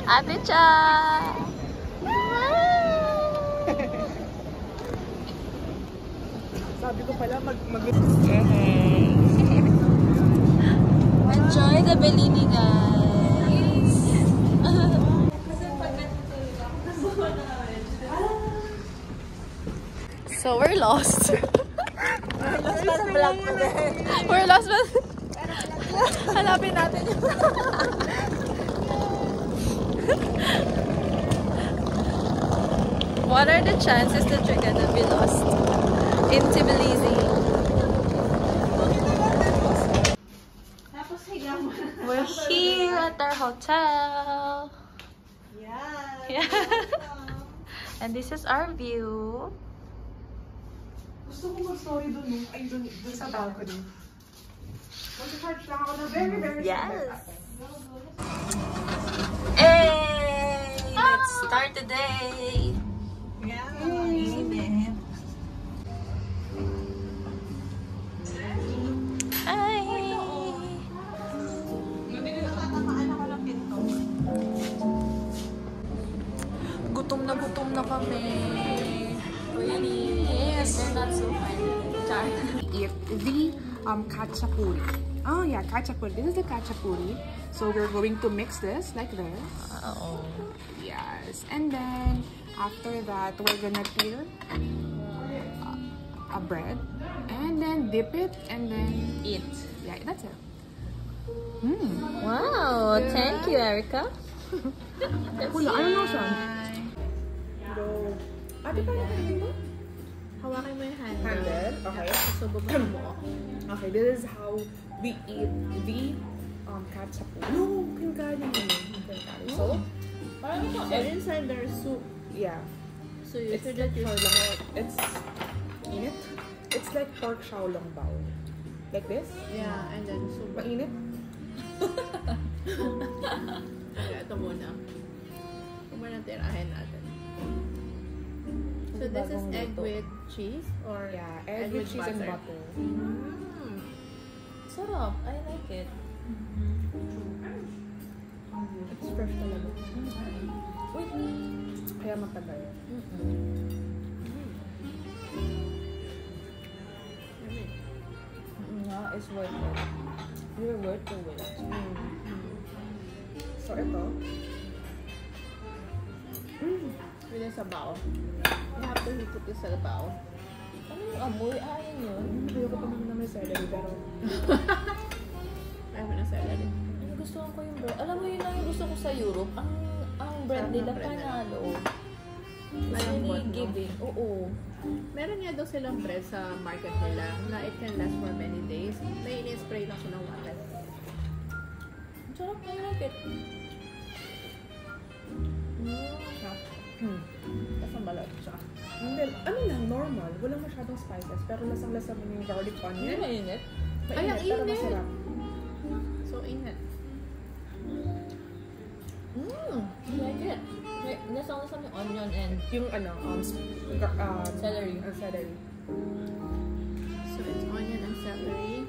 Ate Cha! Sabi ko pala Enjoy the Bellini, guys! So we're lost. We're lost but hanapin natin yung what are the chances that you're gonna be lost in Tbilisi? We're here at our hotel. Yeah. And this is our view. Gusto ko mag-story dun, no? Ay, dun sa balcony. Mag-charge lang ako na very, very yes. Hey! Let's start the day! Yeah. Hi! Gutom na kami. Really? Yes, they're not so funny. Eat the khachapuri. Oh yeah, khachapuri. This is the khachapuri. So we're going to mix this like this. Uh-oh. Yes, and then after that we're gonna peel a bread and then dip it and then Eat. yeah, that's it. Wow! Yeah. Thank you, Erica. Wala, ano na siya? Go. Ate, paano kainin mo? Hawakin mo yung handle. Handle? Okay. So, bubuksan mo. Okay, this is how we eat the khachapuri. No, kinkari mo. Kinkari. So, So inside there's soup. yeah. So you It's should like just it's init. It's like pork xiaolong bao. Like this? yeah, and then soup. Mainit? Okay, ito muna. Ito muna tirahin natin. So this is egg with cheese or Yeah, egg with cheese and butter. Sarap. I like it. It's fresh talaga. Wait. Kaya matagal. Yeah, it's worth it. You're worth the wait. So, ito. With the sabaw. You have to put the sabaw. Ano yung amoy? Ah, yun yun. Ayoko pa naman na may celery, pero... Ayaw mo na celery. Gusto ko yung bread. Alam mo yun lang yung gusto ko sa Europe. Ang bread nila panalo. Malambot, no? Giving. Oo. Meron nga daw silang bread sa market nila na it can last for many days. May in-spray lang siya ng water. Ang sarap na yung like it. Tapos ang balat siya. Hindi, ano lang, normal. Walang masyadong spices, pero lasang-lasa mo yung garlic Hindi onion. mainit. Ay, ang pero init! masarap. So, init. Like it. Lasang-lasa yung onion and Yung ano, celery. Celery. So, it's onion and celery.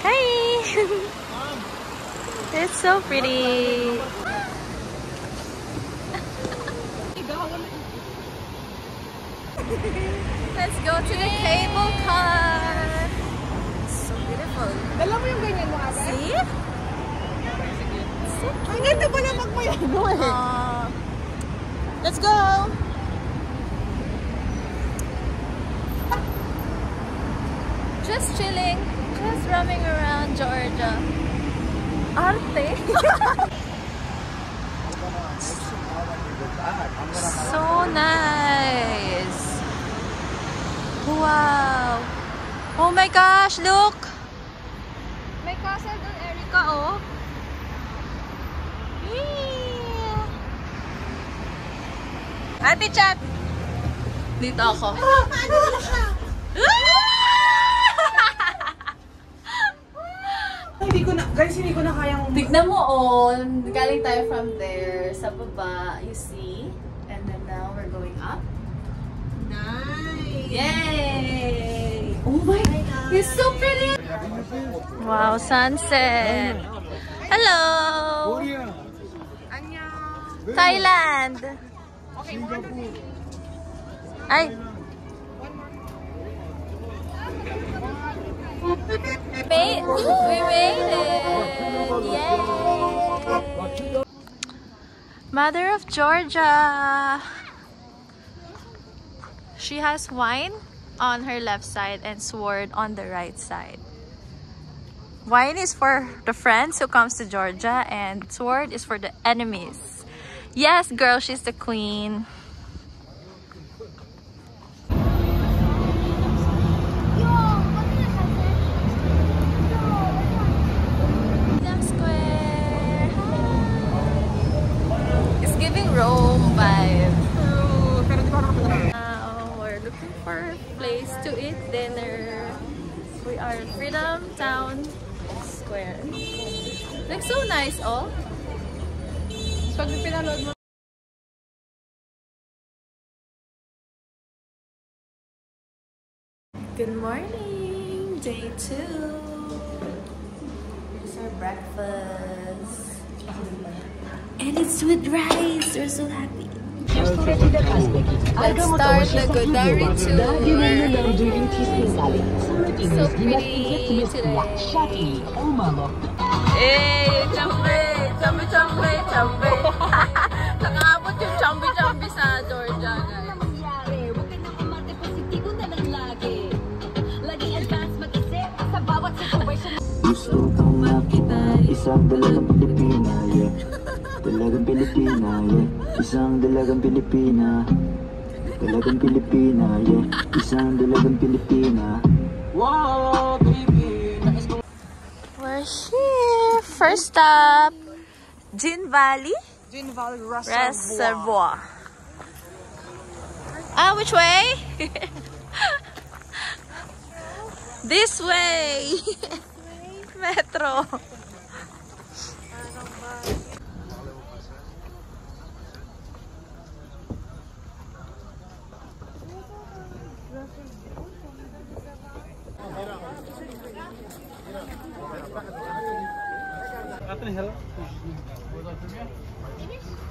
Hi! It's so pretty. Let's go to the cable car. So beautiful. Dala mo yung ganyan mo, ate? See? Ang ganda pa na magmayano eh. Let's go. Just chilling. Just roaming around Georgia. Arte. So nice. Wow. Oh my gosh, look. May castle doon, Erica, oh. Yeah. Ate Chat. Dito ako. Hindi ko na, guys, hindi ko na kayang... Tignan mo, oh. Galing tayo from there. Sa baba, you see? And then now, Yay! Oh my God, it's so pretty! Wow, sunset! Hello! Thailand! Ay! We made it! Yay! Mother of Georgia! She has wine on her left side and sword on the right side. Wine is for the friends who comes to Georgia and sword is for the enemies. Yes, girl, she's the queen. It's giving Rome vibe. Now we're looking for a place to eat dinner. We are in Freedom Town Square. Looks so nice, oh. Pag pinaload mo. Good morning, day 2. Here's our breakfast. And it's with rice. We're so happy. Let's start the Godari tour. So pretty today. Hey, chambe. Nakaabot yung chambe sa Georgia, guys. Gusto kang makita isang dalagang Pilipina, yeah. Dalagang Pilipina, yeah. Isang dalagang Pilipina. Dalagang Pilipina, yeah. Isang dalagang Pilipina. Wow, baby. We're here. First stop, Gin Valley Reservoir. Ah, which way? This way. Metro.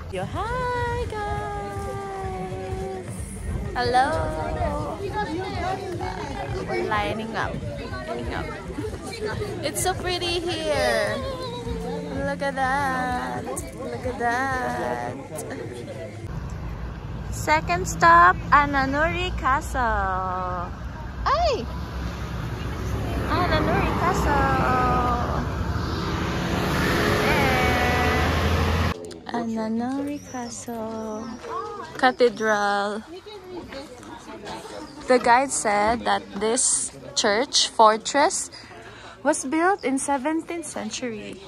Yo, hi guys. Hello. We're lining up. It's so pretty here. Look at that. Look at that. Second stop, Ananuri Castle. Ay! Ananuri Castle. There. Ananuri Castle. Cathedral. The guide said that this church fortress was built in 17th century.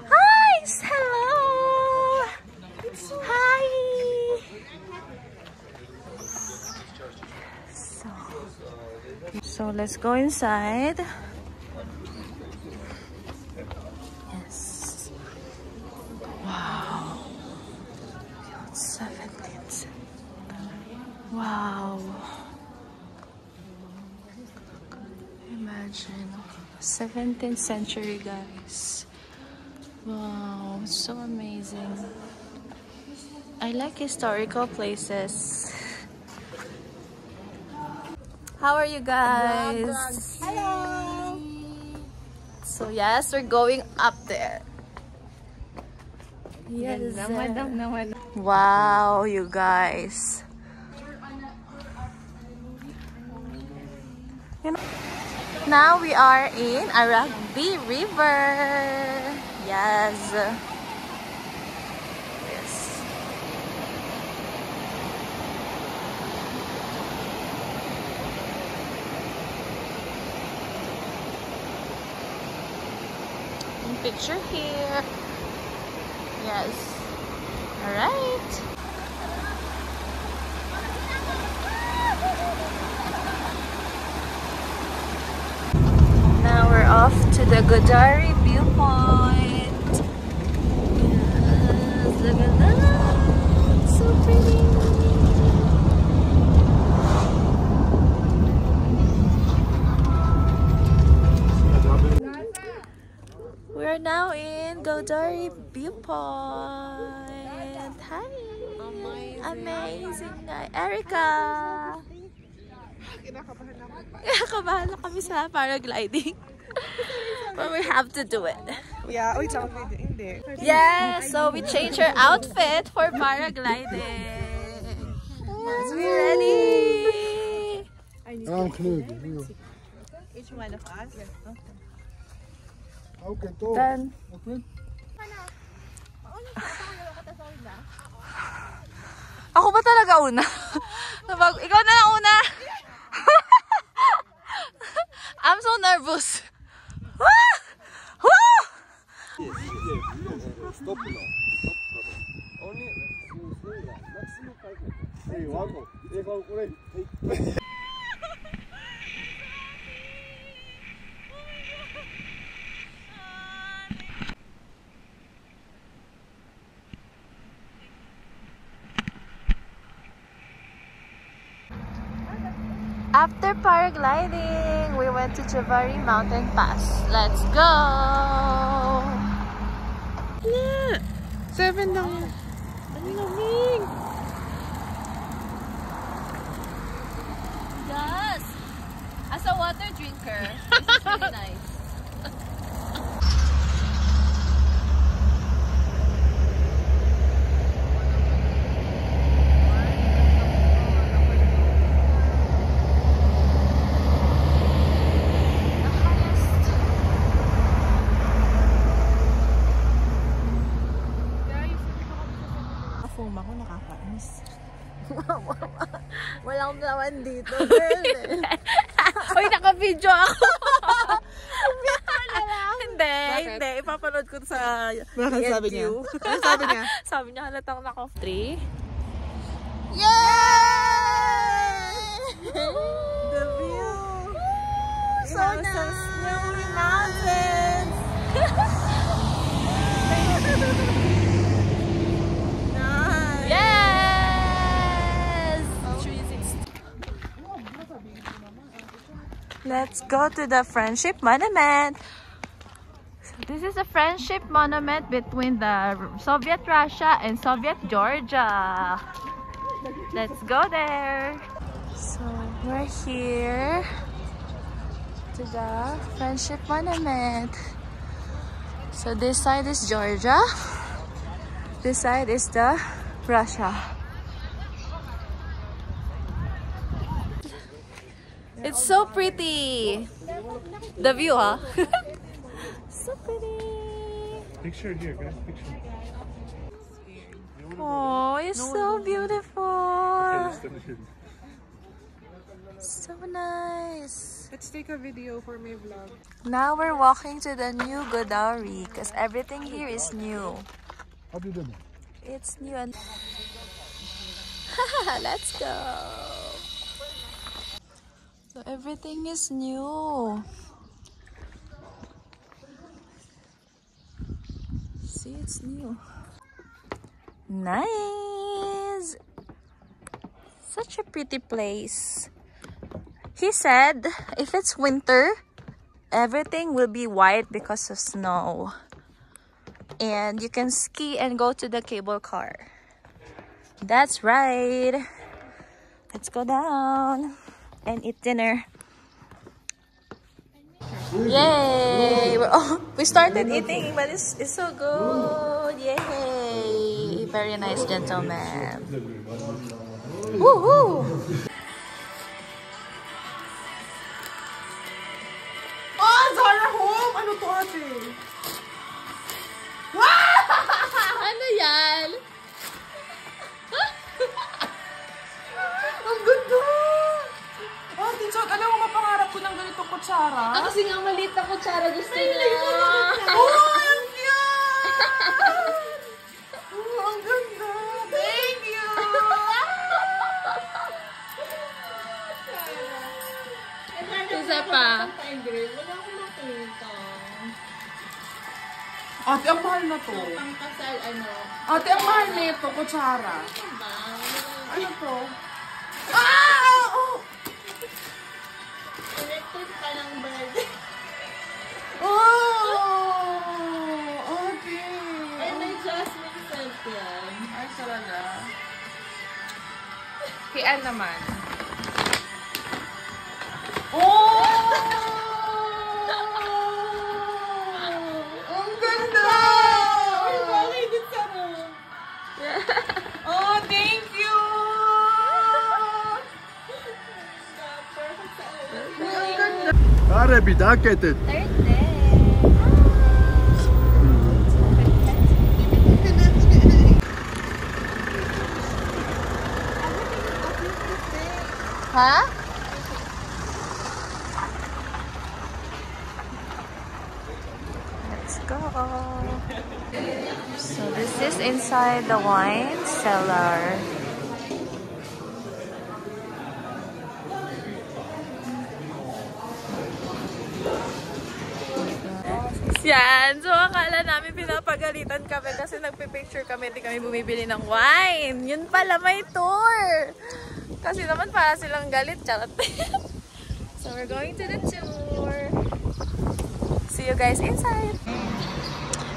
Hi! Hello! Hi! So let's go inside. Yes. Wow. 17th. Wow. Imagine. 17th century, guys. Wow, so amazing. I like historical places. How are you guys? Hello! So yes, we're going up there. Yes. Wow, you guys. You know, now we are in Aragbi River. Yes. Picture here. Yes. All right. Now we're off to the Godari viewpoint. Yes, look at that. So pretty. are now in Godari Viewpoint. Hi! Amazing! Erica! Kinakabahan na kami sa paragliding. But we have to do it. Yeah, wait lang. Hindi. Yeah, so we changed our outfit for paragliding. Yes, we ready? I'm clear. Each one of us? Yes. Okay, go. Then, Okay. ako ba talaga una? Ikaw na lang una! I'm so nervous. Stop now. Only maximum 5 minutes. Hey, one more. After paragliding, we went to Javari Mountain Pass. Let's go! Yeah. 7 lang. Ang lamig. Yes! As a water drinker, this is really nice. Foam ako, nakakainis. Walang lawan dito, girl. Uy, naka-video ako. Hindi, hindi. Ipapanood ko sa Bakit sabi niya? Ano sabi niya? Sabi niya, halatang naka-off 3. Yay! The view. So nice! Snowy mountains! Nice. Yes! Let's go to the Friendship Monument. This is a friendship monument between the Soviet Russia and Soviet Georgia. Let's go there. So we're here to the Friendship Monument. So this side is Georgia. This side is the Russia. It's so pretty. The view, huh? So pretty. Picture here, guys. Picture. Oh, it's so beautiful. Okay, So nice. Let's take a video for my vlog. Now we're walking to the new Godari because everything here is new. How do you do that? It's new and let's go. So everything is new. See, it's new. Nice. Such a pretty place. He said if it's winter, everything will be white because of snow. And you can ski and go to the cable car. That's right. Let's go down and eat dinner. Yay! We started eating, but it's so good. Yay! Very nice, gentleman. Woohoo! Oh, Zara Home! Ano to, ate? Ano yan? Ang ganda! Oh, Tinson, alam mo, mapangarap ko ng ganitong kutsara. Kasi nga maliit na kutsara gusto niya. Oh, ang cute! Oh, ang ganda! Thank you! Isa pa. Ate, ang mahal na to. Pangkasal, ano? Ate, ang mahal na ito, kutsara. Ba? Ano to? Ah! Oh! Electric pa ng bird. Oh! Kay Ann naman. Oh! Ang ganda! Ay, bakit it's sarap? Oh, thank you! Kare bir daha getir. Huh? Let's go. So this is inside the wine cellar. Yan. So akala namin pinapagalitan kami kasi nagpipicture kami, hindi kami bumibili ng wine. Yun pala may tour. Kasi naman para silang galit. Charot. So we're going to the tour. See you guys inside.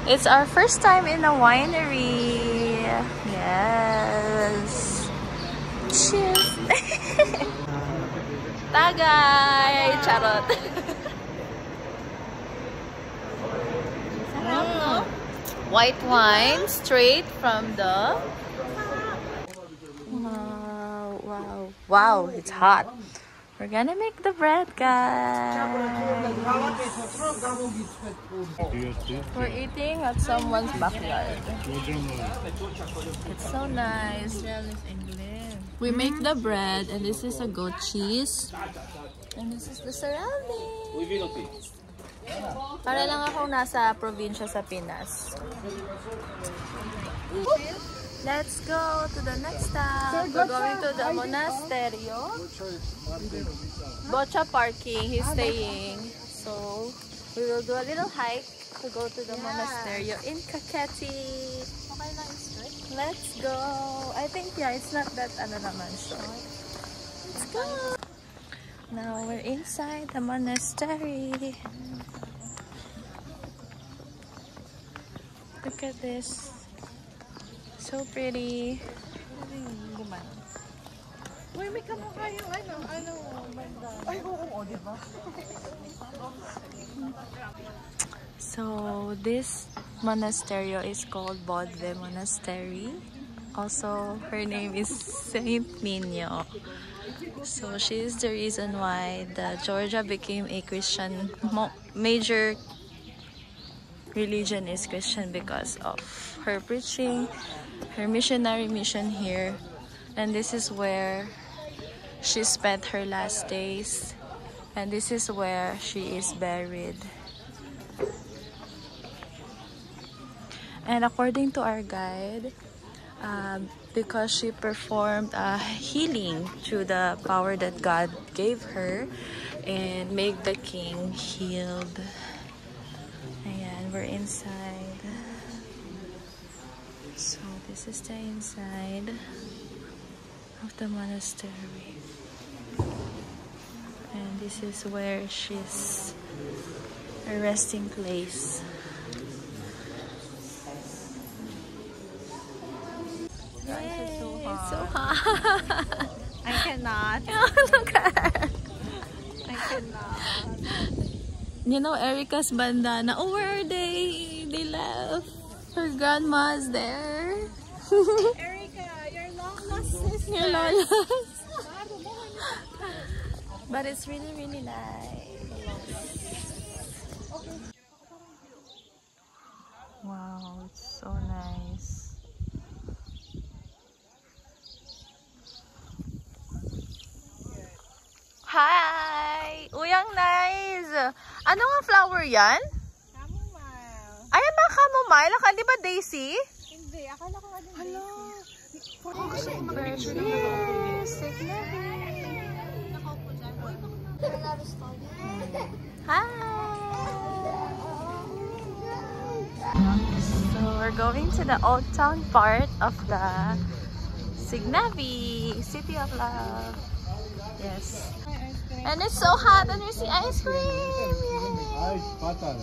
It's our first time in a winery. Yes. Cheers. Tagay. Charot. White wine straight from the... Wow, wow, wow, it's hot. We're gonna make the bread, guys. We're eating at someone's backyard. It's so nice. We make the bread, and this is a goat cheese. And this is the surroundings. Para lang akong nasa probinsya sa Pinas. Let's go to the next stop. We're going to the monasterio. Bocha parking, he's staying. So, we will do a little hike to go to the monasterio in Kaketi. Let's go. I think, yeah, it's not that ano naman short. Let's go. Now we're inside the monastery. Look at this. So pretty. Uy, may kamukha yung ano, banda. Ay, oo, diba? So this monasterio is called Bodve Monastery. Also, her name is Saint Nino. So she is the reason why the Georgia became a Christian. Major religion is Christian because of her preaching, her missionary mission here, and this is where she spent her last days, and this is where she is buried. And according to our guide, because she performed a healing through the power that God gave her and made the king healed. Ayan, we're inside. So this is the inside of the monastery. And this is where she's her resting place. It's so hot. I cannot. Look at her. I cannot. You know Erica's bandana. Oh, where are they? They left. Her grandma's there. Erica, your long lost sister. Your lolas. But it's really, really nice. Wow, it's so nice. Hi! Uy, ang nice! Ano nga flower yan? Chamomile. Ay, ang mga chamomile. Akala, di ba daisy? Hindi, akala ko nga din. Hello! Hi! So, we're going to the old town part of the Signavi, City of Love. Yes. And it's so hot and we see ice cream! Yay! Old town.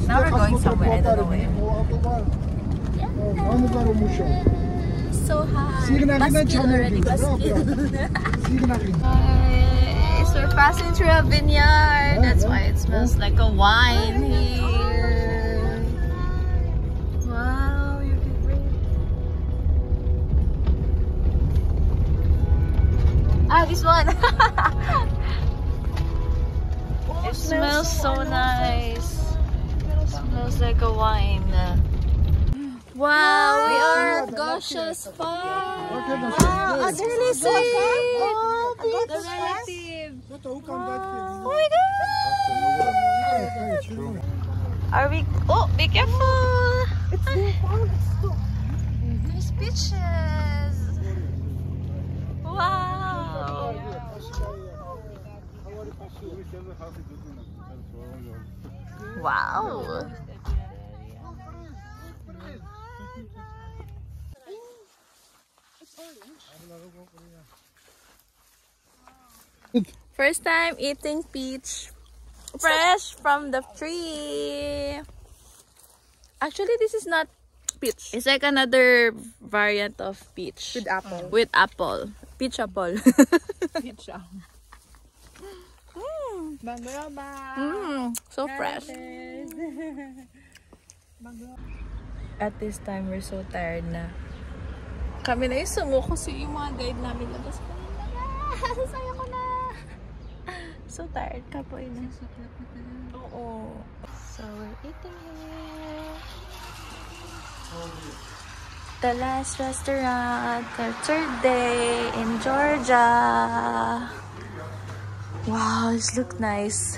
Now we're going somewhere, I don't know where. So hot. Baskin already, baskin. Guys, we're passing through a vineyard. That's why it smells like a wine here. Wow, you can breathe. Ah, this one. It smells so nice. It smells like a wine. Wow, we are at Gosha's farm. Wow, a relative. The relative. Oh my god. Are we? Oh, be careful. There's peaches. Wow. Wow. First time eating peach fresh from the tree. Actually, this is not peach. It's like another variant of peach. With apple. With apple. Peach apple. Peach apple. So fresh. At this time, we're so tired na. Kami na yung sumuko kasi yung mga guide namin labas pa rin na. Saya ko na. So tired ka po ina. Oo. So we're eating here. The last restaurant, our third day in Georgia. Wow, this looks nice.